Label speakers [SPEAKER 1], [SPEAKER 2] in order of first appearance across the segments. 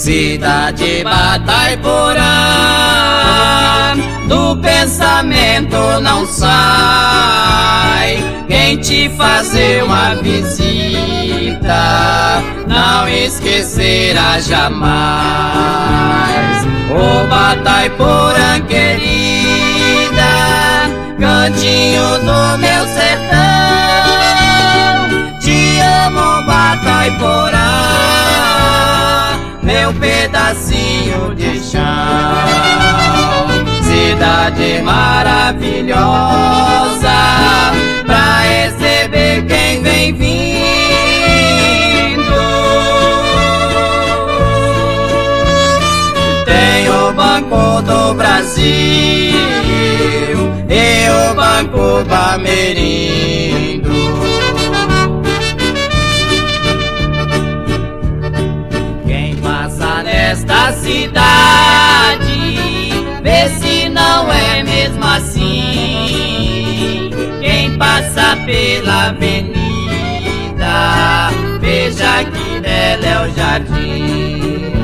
[SPEAKER 1] Cidade Batayporã, do pensamento não sai. Quem te fazer uma visita não esquecerá jamais. Ô Batayporã querida, cantinho do meu sertão, te amo Batayporã, meu pedacinho de chão. Cidade maravilhosa pra receber quem vem vindo. Tem o Banco do Brasil e o Banco Bamerindo. Nesta cidade, vê se não é mesmo assim. Quem passa pela avenida, veja que belo é o jardim.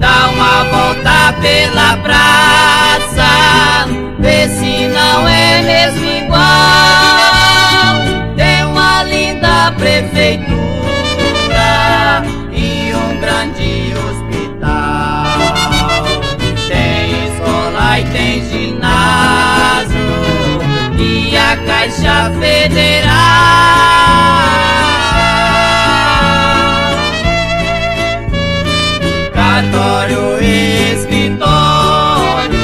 [SPEAKER 1] Dá uma volta pela praça, vê se não é mesmo igual. Tem uma linda prefeitura e um grande hospital. Tem escola e tem ginásio e a Caixa Federal. Cartório e escritório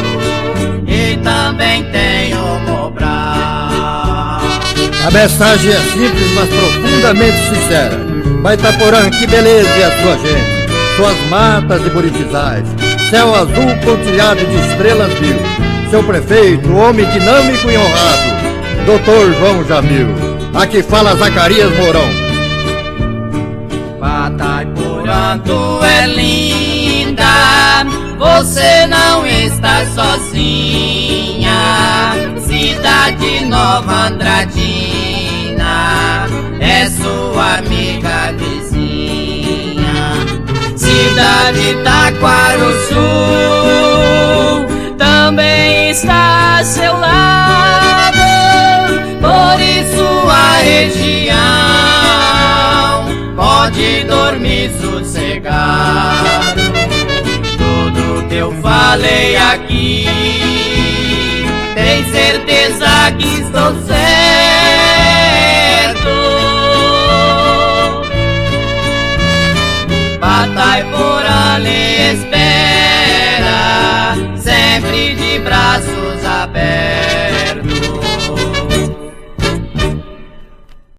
[SPEAKER 1] e também tem o Mobral.
[SPEAKER 2] A mensagem é simples, mas profundamente sincera. Batayporã, que beleza é a sua gente, suas matas e buritizais, céu azul pontilhado de estrelas mil. Seu prefeito, homem dinâmico e honrado, Dr. João Jamil. Aqui fala Zacarias Mourão.
[SPEAKER 1] Batayporã, tu é linda, você não está sozinha. Cidade Nova Andradina é sua amiga vizinha. Cidade Taquarussu também está a seu lado, por isso a região pode dormir sossegado. Tudo que eu falei aqui, tem certeza que estou certo. Batayporã lhe espera, sempre de braços abertos.